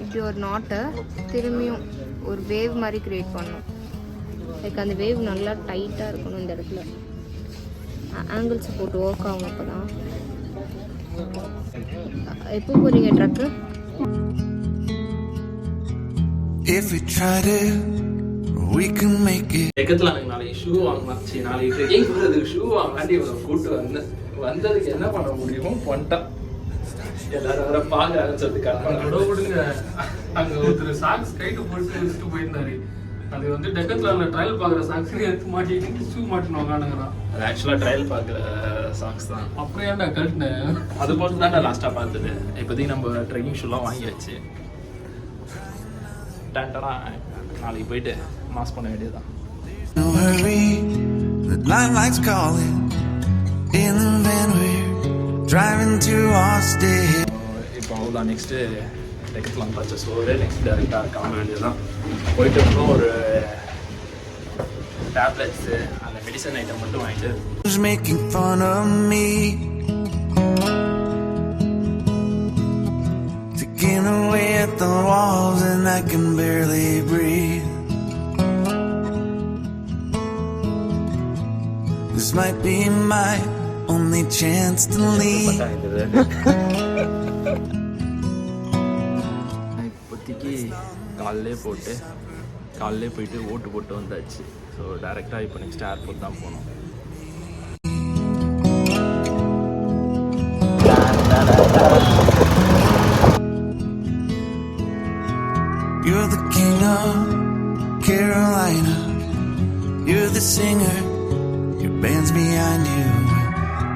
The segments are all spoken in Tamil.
இப்படி ஒரு நாட்டை திரும்பியும் ஒரு வேவ் மாதிரி க்ரியேட் பண்ணணும். லைக் அந்த வேவ் நல்லா டைட்டாக இருக்கணும். இந்த இடத்துல ஆங்கிள்ஸ் போட்டு ஒர்க் ஆகும். அப்போ தான். எப்போ போகிறீங்க ட்ரக்கு? If we tried it, we can make it. எக்கத்துல எனக்கு நாளைக்கு ஷூ வாங்கலாம். சரி நாளைக்கு ட்ரெக்கிங் போகிறதுக்கு ஷூ வாங்கலாண்டி இவனை கூப்பிட்டு வந்ததுக்கு என்ன பண்ண முடியுமோ பண்ணிட்டான். எல்லாரும் வர பார்க்குறாங்கன்னு சொல்லிட்டு கரெக்டாக விடுங்க. அங்கே ஒருத்தர் சாக்ஸ் கைட்டு போட்டு எடுத்துட்டு போயிருந்தாரு. அது வந்து டெக்கத்தில் ட்ரையல் பார்க்குற சாக்ஸ் எடுத்து மாட்டிட்டு ஷூ மாட்டின்னு உக்காந்துங்கிறான். அது ஆக்சுவலாக ட்ரையல் பார்க்குற சாக்ஸ் தான். அப்புறம் ஏன்டா கழட்டினேன்? அது போட்டு தான் நான் லாஸ்ட்டாக பார்த்தது. இப்போதைக்கு நம்ம ட்ரெக்கிங் ஷூலாம் வாங்கியாச்சு. நாளைக்கு போயிட்டு மாஸ் பண்ண வேண்டியதுதான். No hurry, the limelights calling in the van we're driving to Austin. இப்போ அவ்வளோதான். நெக்ஸ்ட்டு டெக்கத்லான் பர்ச்சேஸ் ஒரு நெக்ஸ்ட் டேரெக்டாக கிளம்ப வேண்டியதுதான். போயிட்டு இன்னும் ஒரு டேப்லெட்ஸு அந்த மெடிசன் ஐட்டம் மட்டும் வாங்கிட்டு. Who's making fun of me? Taking away at the walls and I can barely breathe. This might be my only chance to leave. இப்போதைக்கு காலையிலே போயிட்டு ஓட்டு போட்டு வந்தாச்சு. ஸோ டேரெக்டாக இப்போ நெக்ஸ்ட் ஏர்போர்ட் தான் போகணும். You're the king of Carolina. You're the singer. Your band's behind you.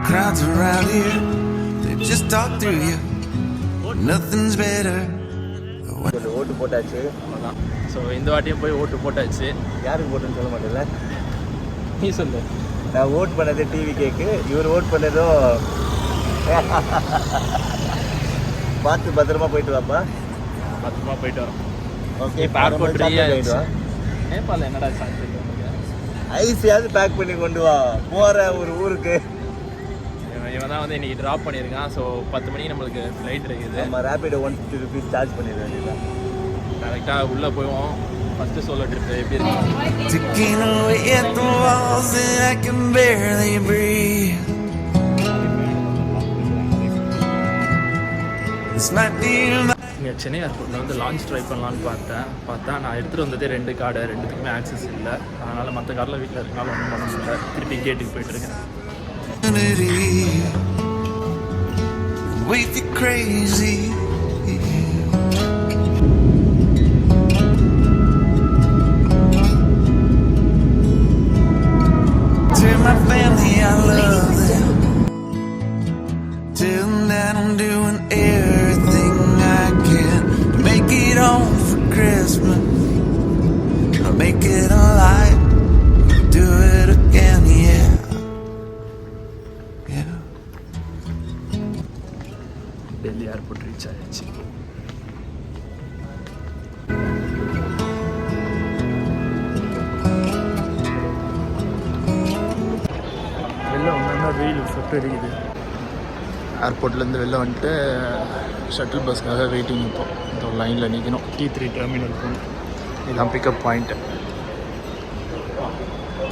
Crowds around you. They just talk through you. Nothing's better. ஓட்டு போட்டாச்சு. அவ்வளோதான். ஸோ இந்த வாட்டியும் போய் ஓட்டு போட்டாச்சு. யாருக்கு போட்டுன்னு சொல்ல மாட்டேன்ல? நீ சொல்லு. நான் ஓட் பண்ணது டிவி கேக்கு, இவர் ஓட் பண்ணதும் பார்த்து பத்திரமா போயிட்டு வாப்பா. பத்திரமா போயிட்டு வரோம். ஓகே. இப்போ ஏர்போர்ட் ரெடியாக நேபாளில் என்னடா சாப்பிட்டு ஐஸியாவது பேக் பண்ணி கொண்டு வா. போகிற ஒரு ஊருக்கு இவன் தான் வந்து இன்னைக்கு ட்ராப் பண்ணியிருக்கான். ஸோ 10 மணிக்கு நம்மளுக்கு ஃப்ளைட் இருக்குது. நம்ம ரேபிடோ 150 rupees சார்ஜ் பண்ணிட வேண்டியதான். கரெக்டாக உள்ளே போயிடுவோம். ஃபஸ்ட்டு சோலோ ட்ரிப் எப்படி இருக்கு? Taking away at the walls and I can barely breathe. This might be my... இங்கே சென்னை ஏர்போர்ட்டில் வந்து லான்ச் ட்ரை பண்ணலான்னு பார்த்தா நான் எடுத்துகிட்டு வந்ததே 2 கார்டு, 2த்துக்குமே ஆக்சஸ் இல்லை. அதனால் மற்ற கார்டில் வீட்டில் இருக்கனால ஒன்றும் பண்ண முடியல. திருப்பி கேட்டுக்கு போயிட்டுருக்கேன். Wait, you're crazy. To my family, I love them. Tell them that I'm doing everything I can to make it home for Christmas. I'll make it alive. Do it again, yeah. Yeah. Delhi airport reach ஆகிடுச்சு. வெளில வந்தோம்னா வெயில் சுட்டு இருக்குது. ஏர்போர்ட்லேருந்து வெளில வந்துட்டு ஷட்டில் பஸ்க்காக வெயிட்டிங். இப்போ இந்த லைனில் நிற்கணும். T3 டெர்மினல் போகணும். இதுதான் பிக்கப் பாயிண்ட்டு.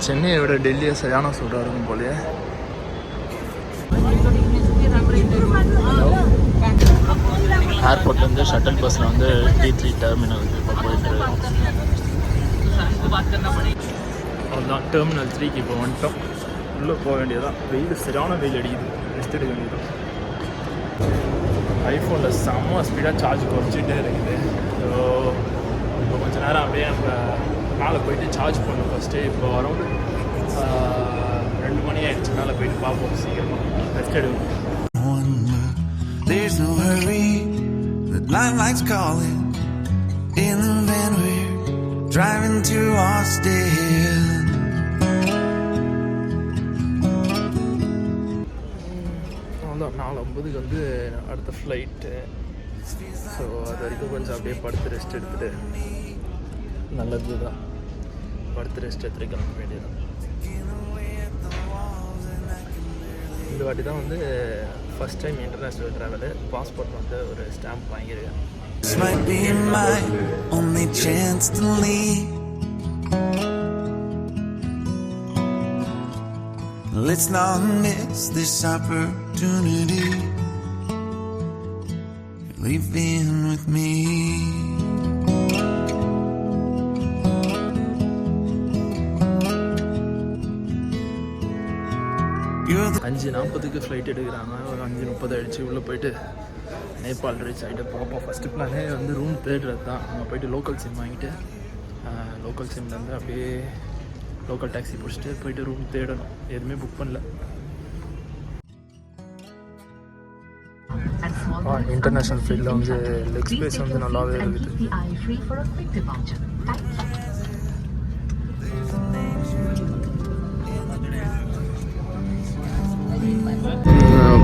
சென்னையை விட டெல்லியை சரியான சூடாக இருக்கும் போலே. ஏர்போர்ட்லேருந்து ஷட்டில் பஸ்ஸில் வந்து T3 டெர்மினலுக்கு இப்போ போயிட்டுருக்கோம். அவ்வளோதான். டெர்மினல் 3க்கு இப்போ வந்துட்டோம். உள்ளே போக வேண்டியதான். வெயில் சரியான வெயில் அடிக்குது. ரெஸ்ட் எடுக்க வேண்டியதான். ஐஃபோனில் செம்ம ஸ்பீடாக சார்ஜ் குறைச்சிட்டே இருக்குது. ஸோ இப்போ கொஞ்சம் நேரம் அப்படியே நம்ம மேலே போயிட்டு சார்ஜ் பண்ணோம் ஃபஸ்ட்டு. இப்போ அரௌண்டு 2 மணி ஆகிடுச்சு. மேலே போயிட்டு பார்ப்போம் சீக்கிரமாக. ரெஸ்ட் எடுக்கணும். There's no hurry, the limelights calling in the van we're driving to Austin. அவ்வளோதான். 4:50 வந்து அடுத்த ஃப்ளைட்டு. ஸோ அது வரைக்கும் கொஞ்சம் அப்படியே படுத்து ரெஸ்ட் எடுத்துகிட்டு நல்லது தான். படுத்து ரெஸ்ட் எடுத்துகிட்டு கிளம்ப வேண்டியதான். இந்த வாட்டி தான் வந்து first time international travel. Passport வந்து ஒரு ஸ்டாம்ப் வாங்கியிருக்கேன். This might be my only chance to leave. Let's not miss this opportunity. Leave in with me. You're the 5:40 flight எடுக்கிறாங்க. ஒரு 5:30 ஆயிடுச்சு. உள்ளே போயிட்டு நேபாள் ரீச் ஆகிட்டு பார்ப்போம். ஃபஸ்ட்டு பிளானே வந்து ரூம் தேடுறது தான். அங்கே போயிட்டு லோக்கல் சிம் வாங்கிட்டு லோக்கல் சிம்லேருந்து அப்படியே லோக்கல் டாக்ஸி பிடிச்சிட்டு போயிட்டு ரூம் தேடணும். எதுவுமே புக் பண்ணல. இன்டர்நேஷ்னல் ஃபீல்டில் வந்து லெக் ஸ்பேஸ் வந்து நல்லாவே இருக்குது.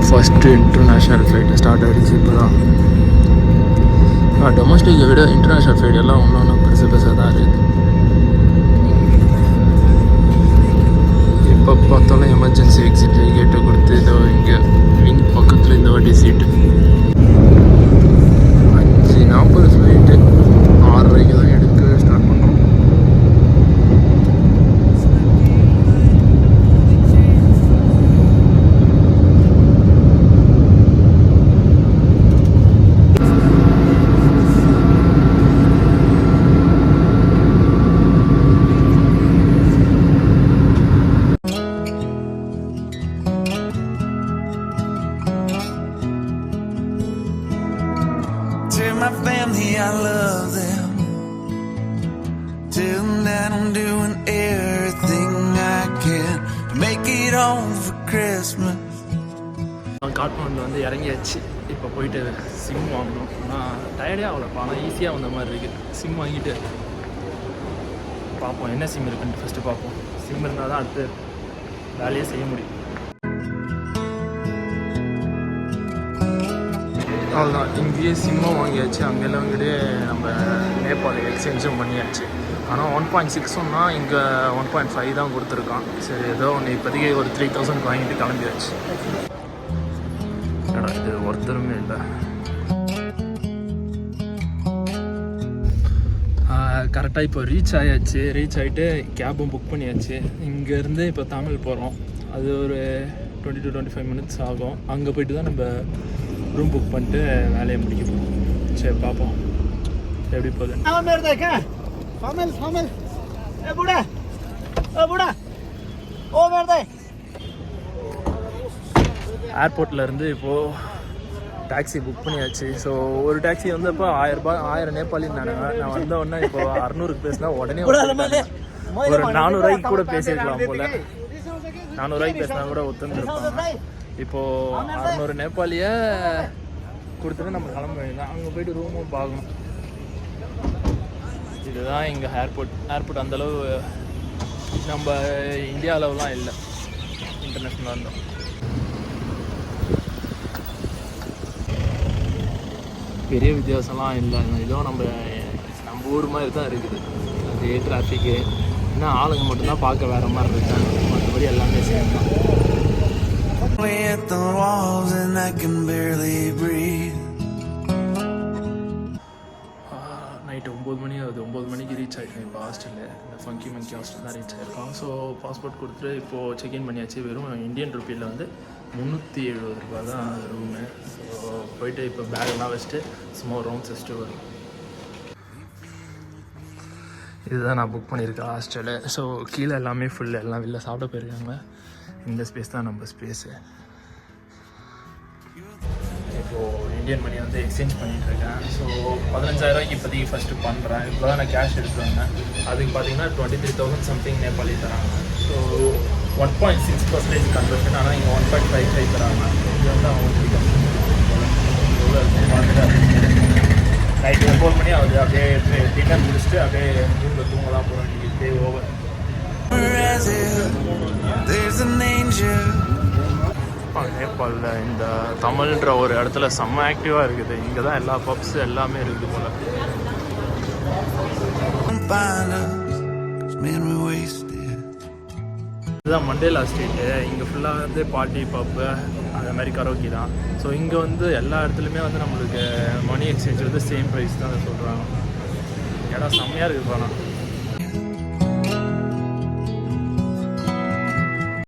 ஃபஸ்ட்டு இன்டர்நேஷ்னல் ஃப்ளைட்டு ஸ்டார்ட் ஆகிடுச்சு. இப்போ தான் டொமஸ்டிக்கை விட இன்டர்நேஷ்னல் ஃப்ளைட் எல்லாம் ஒன்று பெருசு பெருசாக தான் இருக்குது. எப்போ பார்த்தாலும் எமர்ஜென்சி எக்ஸிட் கேட்டை கொடுத்து இதோ இங்கே விங் பக்கத்தில் இந்த வாட்டி சீட்டு 5:40 ஃப்ளைட்டு 6:30 தான் எடுக்க ஸ்டார்ட் பண்ணுறோம். Tell my family I love them. Tell them that I'm doing everything I can to make it home for Christmas. காட்மாண்டில் வந்து இறங்கியாச்சு. இப்போ போயிட்டு சிம் வாங்கணும். ஆனால் டயர்டே ஆகலப்பா. ஆனால் ஈஸியாக வந்த மாதிரி இருக்குது. சிம் வாங்கிட்டு பார்ப்போம் என்ன சிம் இருக்குன்ட்டு ஃபஸ்ட்டு பார்ப்போம். சிம் இருந்தால் தான் அடுத்து வேலையே செய்ய முடியும். அவ்வளோதான். இங்கேயே சிம்மும் வாங்கியாச்சு. அங்கெல்லாம் வந்துட்டு நம்ம நேபாள் எக்ஸ்சேஞ்சும் பண்ணியாச்சு. ஆனால் 1.6 சொன்னால் இங்கே 1.5 தான் கொடுத்துருக்கான். சரி ஏதோ ஒன்று இப்போதைக்கு ஒரு 3000 வாங்கிட்டு கிளம்பியாச்சு. இது ஒருத்தருமே இல்லை. கரெக்டாக இப்போ ரீச் ஆகியாச்சு. ரீச் ஆகிட்டு கேபும் புக் பண்ணியாச்சு. இங்கேருந்து இப்போ தமிழ் போகிறோம். அது ஒரு 20 to 25 minutes ஆகும். அங்கே போய்ட்டு தான் நம்ம ரூம் புக் பண்ணிட்டு வேலையை முடிக்கணும். சரி பார்ப்போம் எப்படி போகுது. ஏர்போர்ட்டில் இருந்து இப்போது டாக்ஸி புக் பண்ணியாச்சு. ஸோ ஒரு டாக்ஸி வந்து இப்போ 1000 நேபாளின்னு நான் வந்த உடனே இப்போ 600க்கு பேசினா உடனே ஒரு 400 கூட பேசியிருக்கலாம் போல். 400 பேசினா கூட ஒத்துந்துருப்பாங்க. இப்போது 600 நேபாளியை கொடுத்துட்டு நம்ம கிளம்ப வேண்டியதான். அங்கே போய்ட்டு ரூமும் பார்க்கணும். இதுதான் இங்கே ஏர்போர்ட் அந்தளவு நம்ம இந்தியா அளவுலாம் இல்லை. இன்டர்நேஷ்னலாக இருந்தோம். பெரிய வித்தியாசம்லாம் இல்லை. இதுவும் நம்ம ஊர் மாதிரி தான் இருக்குது. அதே டிராஃபிக்கு இன்னும் ஆளுங்க மட்டும்தான் பார்க்க வேறு மாதிரி இருக்காங்க. மற்றபடி எல்லாமே சேம் தான். At the walls and I can barely breathe. Night 9 மணி ஆகுது. 9 மணிக்கு ரீச் ஆகிட்டேன் இப்போ ஹாஸ்டலில். இந்த ஃபங்கி மங்கி ஹாஸ்டல் தான் ரீச் ஆகிருக்கோம். ஸோ பாஸ்போர்ட் கொடுத்துட்டு இப்போது செக்இன் பண்ணியாச்சு. வெறும் இந்தியன் ருப்பியில் வந்து 370 ரூபா தான் ரூமு. ஸோ போயிட்டு இப்போ பேக்கெல்லாம் வச்சுட்டு சும்மா ஒரு ரவுண்ட்ஸ் வச்சுட்டு வரும். இதுதான் நான் புக் பண்ணியிருக்கேன் ஹாஸ்டலு. ஸோ கீழே எல்லாமே ஃபுல்லு. எல்லாம் வெளில சாப்பிட போயிருக்காங்க. இந்த ஸ்பேஸ் தான் நம்ம ஸ்பேஸு. இப்போது இந்தியன் மணி வந்து எக்ஸ்சேஞ்ச் பண்ணிகிட்ருக்கேன். ஸோ 15,000 இப்போதைக்கு ஃபஸ்ட்டு பண்ணுறேன். இப்போ தான் நான் கேஷ் எடுத்துருவேன். அதுக்கு பார்த்தீங்கன்னா 23,000 சம்திங் நேபாளி தராங்க. So 1.6% conversion. ஆனால் இங்கே 1.55 தராங்க. இது வந்து அவங்களுக்கு நைட்டு 9 மணி ஆகுது. அப்படியே டின்னர் முடிச்சுட்டு அப்படியே ரூமில் தூங்க தான் போகிறோம். இன்றைக்கி டே ஓவர். நேபாளில் இந்த தமிழ்ன்ற ஒரு இடத்துல செம்ம ஆக்டிவாக இருக்குது. இங்கே தான் எல்லா பப்ஸ் எல்லாமே இருக்குது போல். இதுதான் மண்டேலா ஸ்ட்ரீட்டு. இங்கே ஃபுல்லாக வந்து பார்ட்டி பப்பு அது மாதிரி கரோக்கி தான். ஸோ இங்கே வந்து எல்லா இடத்துலையுமே வந்து நம்மளுக்கு மணி எக்ஸ்சேஞ்ச் வந்து சேம் ப்ரைஸ் தான் சொல்கிறாங்க. இடம் செம்மையாக இருக்குது போனால்.